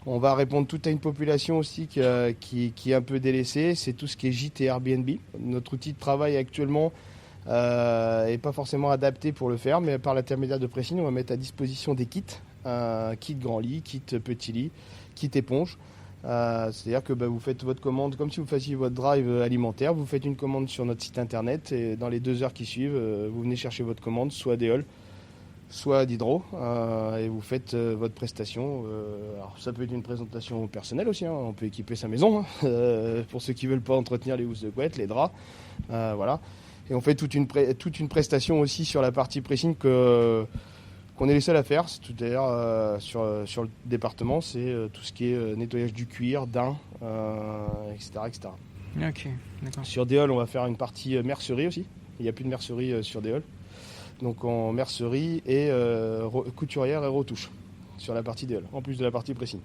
On va répondre tout à une population aussi qui est un peu délaissée, c'est tout ce qui est gîte et Airbnb. Notre outil de travail actuellement n'est pas forcément adapté pour le faire, mais par l'intermédiaire de Pressing, on va mettre à disposition des kits, kit grand lit, kit petit lit, kit éponge. C'est-à-dire que vous faites votre commande comme si vous fassiez votre drive alimentaire, vous faites une commande sur notre site internet et dans les 2 heures qui suivent, vous venez chercher votre commande, soit d'Éole, soit d'Hydro, et vous faites votre prestation. Alors ça peut être une présentation personnelle aussi, hein, on peut équiper sa maison, pour ceux qui ne veulent pas entretenir les housses de couette, les draps, voilà. Et on fait toute une prestation aussi sur la partie pressing qu'on est les seuls à faire. D'ailleurs, sur le département, c'est tout ce qui est nettoyage du cuir, daim, etc., etc. Ok, d'accord. Sur Déole, on va faire une partie mercerie aussi. Il n'y a plus de mercerie sur Déole. Donc en mercerie et couturière et retouche sur la partie Déole, en plus de la partie pressing.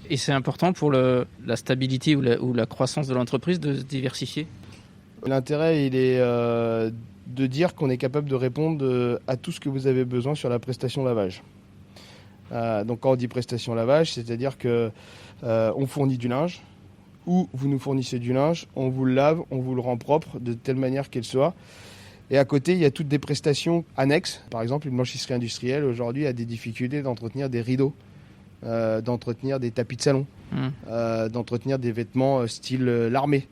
Et c'est important pour la stabilité ou la croissance de l'entreprise de se diversifier ? L'intérêt, il est de dire qu'on est capable de répondre à tout ce que vous avez besoin sur la prestation lavage. Donc quand on dit prestation lavage, c'est-à-dire qu'on fournit du linge, ou vous nous fournissez du linge, on vous le lave, on vous le rend propre de telle manière qu'elle soit. Et à côté, il y a toutes des prestations annexes. Par exemple, une blanchisserie industrielle aujourd'hui a des difficultés d'entretenir des rideaux, d'entretenir des tapis de salon, d'entretenir des vêtements style l'armée.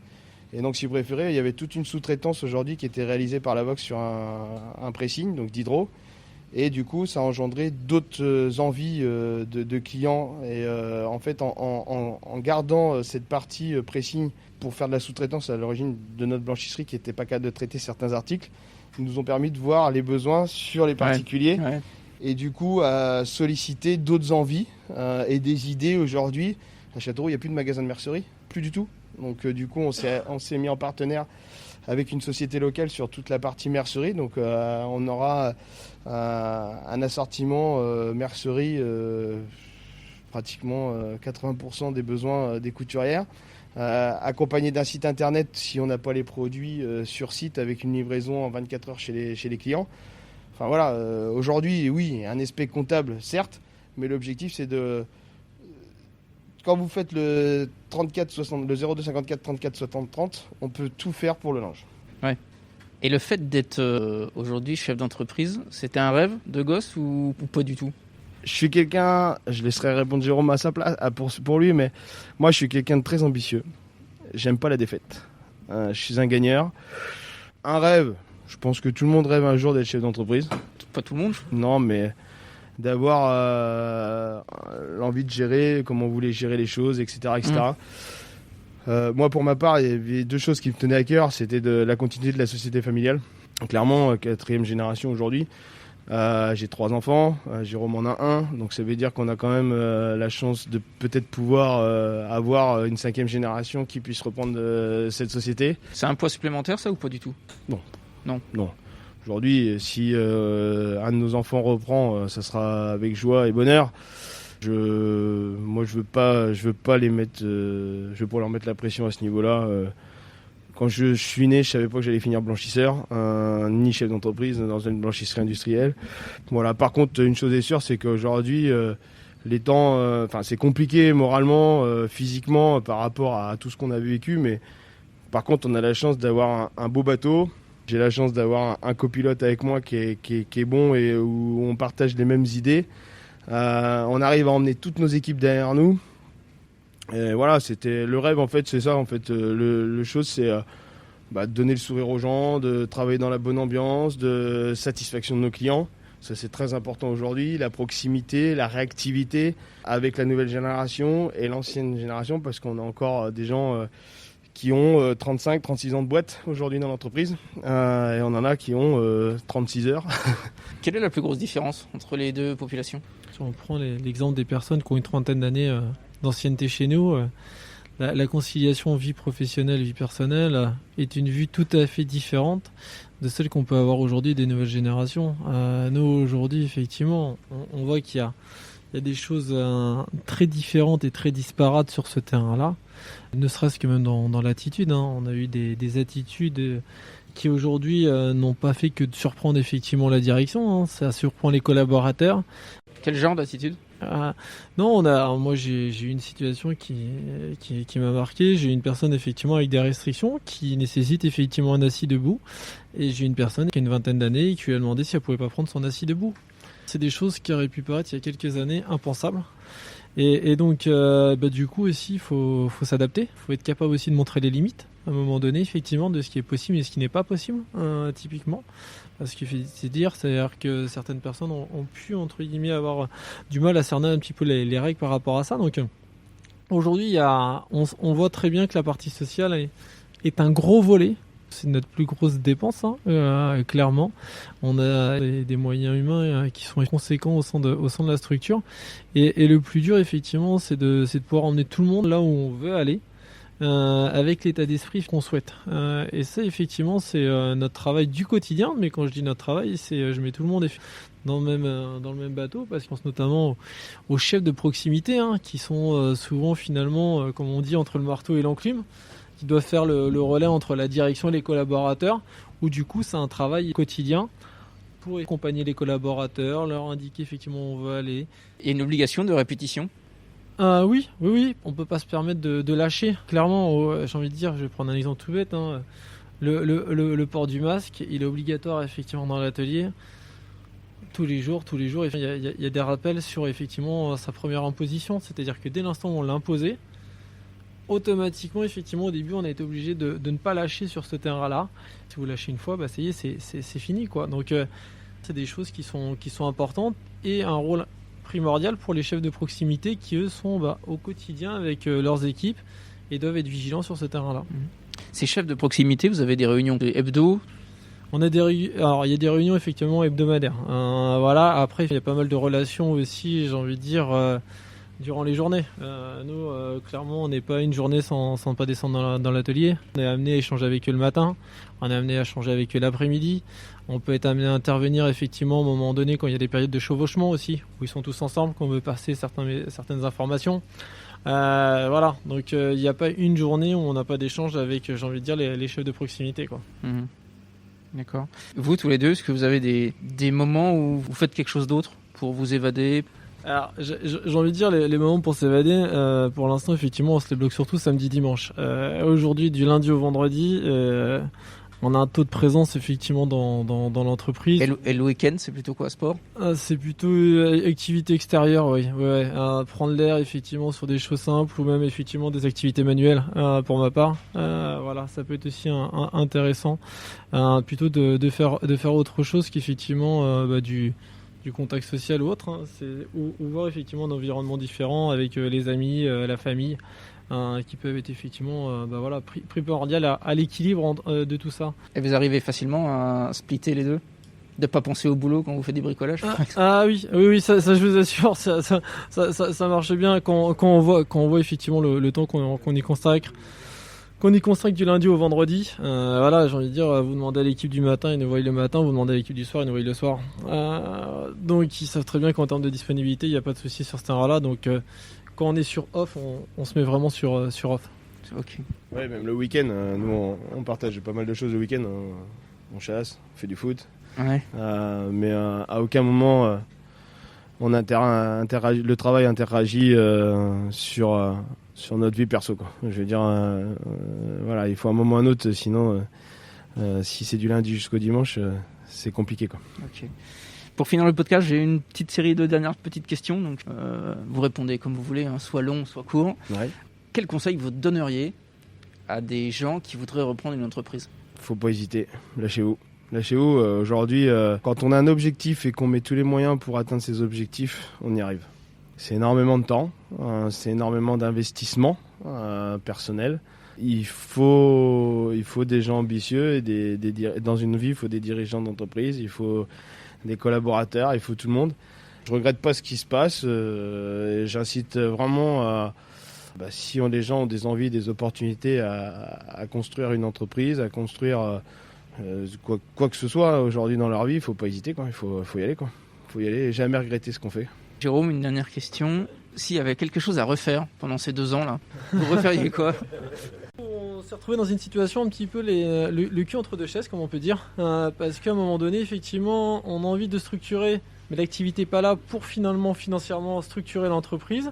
Et donc, si vous préférez, il y avait toute une sous-traitance aujourd'hui qui était réalisée par la Vox sur un pressing, donc d'hydro. Et du coup, ça a engendré d'autres envies de clients. Et en fait, en gardant cette partie pressing pour faire de la sous-traitance à l'origine de notre blanchisserie qui n'était pas capable de traiter certains articles, ils nous ont permis de voir les besoins sur les particuliers. Ouais. Et du coup, à solliciter d'autres envies et des idées aujourd'hui. À Châteauroux, il n'y a plus de magasin de mercerie, plus du tout. Donc du coup, on s'est mis en partenaire avec une société locale sur toute la partie mercerie. Donc on aura un assortiment mercerie, pratiquement 80% des besoins des couturières, accompagné d'un site internet si on n'a pas les produits sur site avec une livraison en 24 heures chez les clients. Enfin voilà, aujourd'hui, oui, un aspect comptable, certes, mais l'objectif c'est de... Quand vous faites le 02 54 34 60 30, on peut tout faire pour le linge. Ouais. Et le fait d'être aujourd'hui chef d'entreprise, c'était un rêve de gosse ou pas du tout ? Je suis quelqu'un, je laisserai répondre Jérôme à sa place, pour lui, mais moi je suis quelqu'un de très ambitieux. J'aime pas la défaite. Je suis un gagneur. Un rêve, je pense que tout le monde rêve un jour d'être chef d'entreprise. Pas tout le monde ? Non, mais d'avoir l'envie de gérer, comment on voulait gérer les choses, etc. etc. Moi, pour ma part, il y avait 2 choses qui me tenaient à cœur. C'était de la continuité de la société familiale. Clairement, 4e génération aujourd'hui. J'ai 3 enfants, Jérôme en a 1. Donc ça veut dire qu'on a quand même la chance de peut-être pouvoir avoir une 5e génération qui puisse reprendre cette société. C'est un poids supplémentaire, ça, ou pas du tout ? Non. Aujourd'hui, si un de nos enfants reprend, ça sera avec joie et bonheur. Moi, je veux pas les mettre, je veux pas leur mettre la pression à ce niveau-là. Quand je suis né, je savais pas que j'allais finir blanchisseur, ni chef d'entreprise dans une blanchisserie industrielle. Voilà. Par contre, une chose est sûre, c'est qu'aujourd'hui, les temps, c'est compliqué moralement, physiquement, par rapport à tout ce qu'on a vécu. Mais par contre, on a la chance d'avoir un beau bateau. J'ai la chance d'avoir un copilote avec moi qui est bon et où on partage les mêmes idées. On arrive à emmener toutes nos équipes derrière nous. Et voilà, c'était le rêve en fait, c'est ça en fait. Le chose c'est donner le sourire aux gens, de travailler dans la bonne ambiance, de satisfaction de nos clients. Ça, c'est très important aujourd'hui, la proximité, la réactivité avec la nouvelle génération et l'ancienne génération, parce qu'on a encore des gens qui ont 35, 36 ans de boîte aujourd'hui dans l'entreprise, et on en a qui ont 36 heures. Quelle est la plus grosse différence entre les deux populations ? Si on prend l'exemple des personnes qui ont une trentaine d'années d'ancienneté chez nous, la conciliation vie professionnelle, vie personnelle est une vue tout à fait différente de celle qu'on peut avoir aujourd'hui des nouvelles générations. Nous, aujourd'hui, effectivement, on voit qu'il y a des choses très différentes et très disparates sur ce terrain-là, ne serait-ce que même dans l'attitude. On a eu des attitudes qui aujourd'hui n'ont pas fait que de surprendre effectivement la direction, ça surprend les collaborateurs. Quel genre d'attitude ? Non, moi j'ai eu une situation qui m'a marqué. J'ai une personne effectivement avec des restrictions qui nécessite effectivement un assis debout, et j'ai une personne qui a une vingtaine d'années et qui lui a demandé si elle pouvait pas prendre son assis debout. C'est des choses qui auraient pu paraître il y a quelques années impensables. Et donc du coup aussi il faut s'adapter, il faut être capable aussi de montrer les limites à un moment donné effectivement de ce qui est possible et ce qui n'est pas possible typiquement. Parce qu'il c'est-à-dire que certaines personnes ont pu, entre guillemets, avoir du mal à cerner un petit peu les règles par rapport à ça. Donc aujourd'hui, on voit très bien que la partie sociale est un gros volet. C'est notre plus grosse dépense, clairement. On a des moyens humains qui sont conséquents au sein de la structure. Et le plus dur, effectivement, c'est de pouvoir emmener tout le monde là où on veut aller. Avec l'état d'esprit qu'on souhaite. Et ça, effectivement, c'est notre travail du quotidien. Mais quand je dis notre travail, c'est je mets tout le monde dans le même bateau, parce qu'on pense notamment aux chefs de proximité, qui sont souvent finalement, comme on dit, entre le marteau et l'enclume, qui doivent faire le relais entre la direction et les collaborateurs, où du coup, c'est un travail quotidien pour accompagner les collaborateurs, leur indiquer effectivement où on veut aller. Et une obligation de répétition ? Oui, on peut pas se permettre de lâcher. Clairement, j'ai envie de dire, je vais prendre un exemple tout bête. Le port du masque, il est obligatoire effectivement dans l'atelier. Tous les jours, il y a des rappels sur effectivement sa première imposition. C'est-à-dire que dès l'instant où on l'a imposé, automatiquement, effectivement, au début, on a été obligé de ne pas lâcher sur ce terrain-là. Si vous lâchez une fois, ça y est, c'est fini, quoi. Donc, c'est des choses qui sont importantes et un rôle primordial pour les chefs de proximité qui, eux, sont au quotidien avec leurs équipes et doivent être vigilants sur ce terrain-là. Ces chefs de proximité, vous avez des réunions hebdo ? On a alors il y a des réunions effectivement hebdomadaires. Voilà. Après, il y a pas mal de relations aussi, j'ai envie de dire, durant les journées. Nous, clairement, on n'est pas une journée sans pas descendre dans l'atelier. On est amené à échanger avec eux le matin, on est amené à échanger avec eux l'après-midi. On peut être amené à intervenir effectivement au moment donné quand il y a des périodes de chevauchement aussi, où ils sont tous ensemble, qu'on veut passer certaines informations. Voilà, donc il n'y a pas une journée où on n'a pas d'échange avec, j'ai envie de dire, les chefs de proximité, quoi. Mmh. D'accord. Vous, tous les deux, est-ce que vous avez des moments où vous faites quelque chose d'autre pour vous évader ? Alors, j'ai envie de dire, les moments pour s'évader, pour l'instant, effectivement, on se les bloque surtout samedi, dimanche. Aujourd'hui, du lundi au vendredi, on a un taux de présence, effectivement, dans l'entreprise. Et le week-end, c'est plutôt quoi, sport ? C'est plutôt activité extérieure, oui. Ouais. Prendre l'air, effectivement, sur des choses simples, ou même, effectivement, des activités manuelles, pour ma part. Voilà, ça peut être aussi intéressant. Plutôt de faire autre chose qu'effectivement, du contact social ou autre, ou voir effectivement un environnement différent avec les amis, la famille, qui peuvent être effectivement primordial à l'équilibre de tout ça. Et vous arrivez facilement à splitter les deux ? De pas penser au boulot quand vous faites des bricolages, par exemple ? Oui, ça je vous assure, ça marche bien quand on voit effectivement le temps qu'on y consacre. Qu'on y consacre du lundi au vendredi, voilà, j'ai envie de dire, vous demandez à l'équipe du matin, ils nous voient le matin, vous demandez à l'équipe du soir, ils nous voient le soir. Donc ils savent très bien qu'en termes de disponibilité, il n'y a pas de souci sur ce terrain-là. Donc quand on est sur off, on se met vraiment sur off. Ok. Ouais, même le week-end, nous on partage pas mal de choses le week-end. On chasse, on fait du foot. Ouais. Mais à aucun moment le travail interagit sur notre vie perso, quoi. Je veux dire, voilà, il faut un moment ou un autre, sinon si c'est du lundi jusqu'au dimanche, c'est compliqué, quoi. Ok. Pour finir le podcast, j'ai une petite série de dernières petites questions, donc vous répondez comme vous voulez, soit long, soit court. Ouais. Quel conseil vous donneriez à des gens qui voudraient reprendre une entreprise? Faut pas hésiter, lâchez-vous. Aujourd'hui, quand on a un objectif et qu'on met tous les moyens pour atteindre ces objectifs, on y arrive. C'est énormément de temps, c'est énormément d'investissement personnel. Il faut des gens ambitieux et dans une vie, il faut des dirigeants d'entreprise, il faut des collaborateurs, il faut tout le monde. Je regrette pas ce qui se passe. J'incite vraiment si les gens ont des envies, des opportunités à construire une entreprise, à construire quoi que ce soit aujourd'hui dans leur vie, il faut pas hésiter, quoi. Il faut y aller, quoi. Faut y aller et jamais regretter ce qu'on fait. Jérôme, une dernière question. S'il y avait quelque chose à refaire pendant ces 2 ans là, vous referiez quoi? On s'est retrouvé dans une situation un petit peu le cul entre deux chaises, comme on peut dire, parce qu'à un moment donné, effectivement, on a envie de structurer, mais l'activité n'est pas là pour financièrement structurer l'entreprise,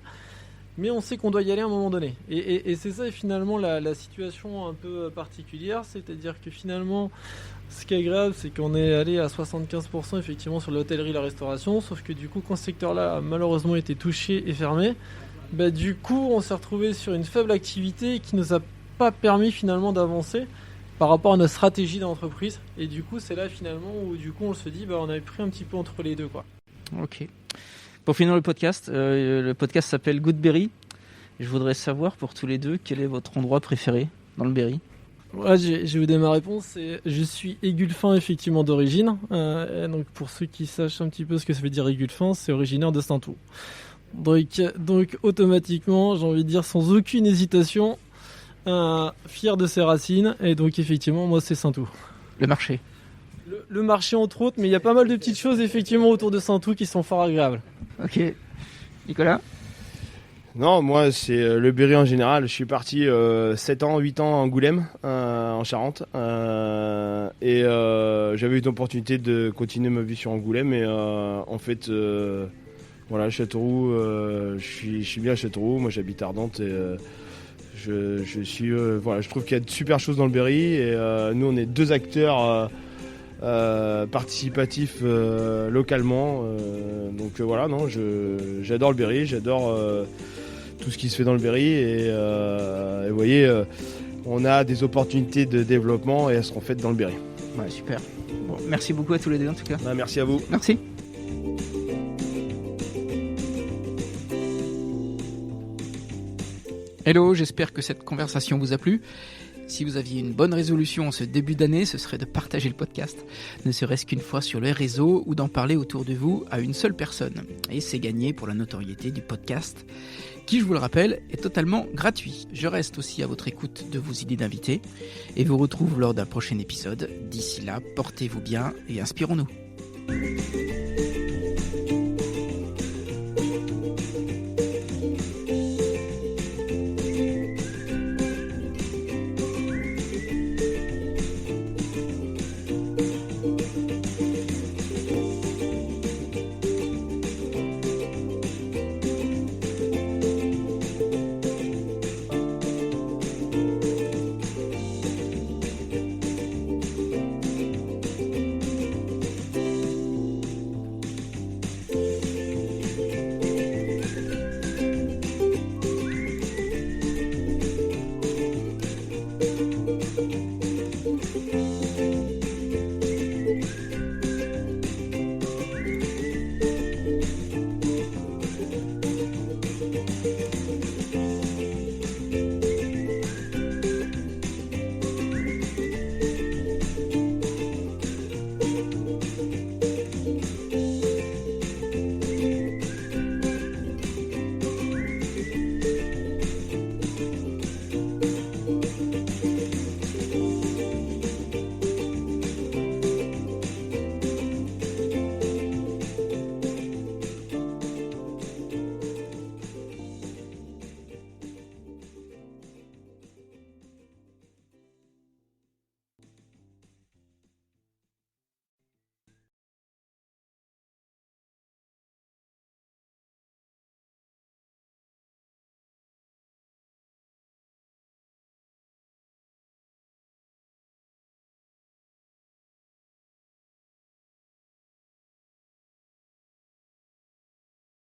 mais on sait qu'on doit y aller à un moment donné. Et c'est ça finalement la situation un peu particulière, c'est-à-dire que finalement, ce qui est agréable, c'est qu'on est allé à 75% effectivement sur l'hôtellerie et la restauration, sauf que du coup, quand ce secteur-là a malheureusement été touché et fermé, du coup, on s'est retrouvé sur une faible activité qui nous a pas permis finalement d'avancer par rapport à notre stratégie d'entreprise. Et du coup, c'est là finalement où du coup on se dit on avait pris un petit peu entre les deux, quoi. Ok. Pour finir le podcast s'appelle Goodberry. Je voudrais savoir pour tous les deux quel est votre endroit préféré dans le Berry. Ouais, je vais vous donner ma réponse. Je suis Égulfin effectivement d'origine. Donc pour ceux qui sachent un petit peu ce que ça veut dire Égulfin, c'est originaire de Saint-Ouen. Donc automatiquement, j'ai envie de dire sans aucune hésitation, fier de ses racines. Et donc effectivement, moi c'est Saint-Ouen. Le marché. Le marché entre autres, mais il y a pas mal de petites choses effectivement autour de Saint-Ouen qui sont fort agréables. Ok. Nicolas ? Non, moi c'est le Berry en général. Je suis parti 7 ans, 8 ans à Angoulême, en Charente. Et j'avais eu l'opportunité de continuer ma vie sur Angoulême. Et en fait, voilà, Châteauroux, je suis bien à Châteauroux. Moi j'habite à Ardentes et je trouve qu'il y a de super choses dans le Berry. Et nous on est 2 acteurs participatifs localement. Donc voilà, non, j'adore le Berry, j'adore tout ce qui se fait dans le Berry et vous voyez, on a des opportunités de développement et elles seront faites dans le Berry. Ouais, super. Bon, merci beaucoup à tous les deux en tout cas. Merci à vous. Merci. Hello, j'espère que cette conversation vous a plu. Si vous aviez une bonne résolution en ce début d'année, ce serait de partager le podcast, ne serait-ce qu'une fois sur les réseaux ou d'en parler autour de vous à une seule personne. Et c'est gagné pour la notoriété du podcast, qui, je vous le rappelle, est totalement gratuit. Je reste aussi à votre écoute de vos idées d'invités et vous retrouve lors d'un prochain épisode. D'ici là, portez-vous bien et inspirons-nous.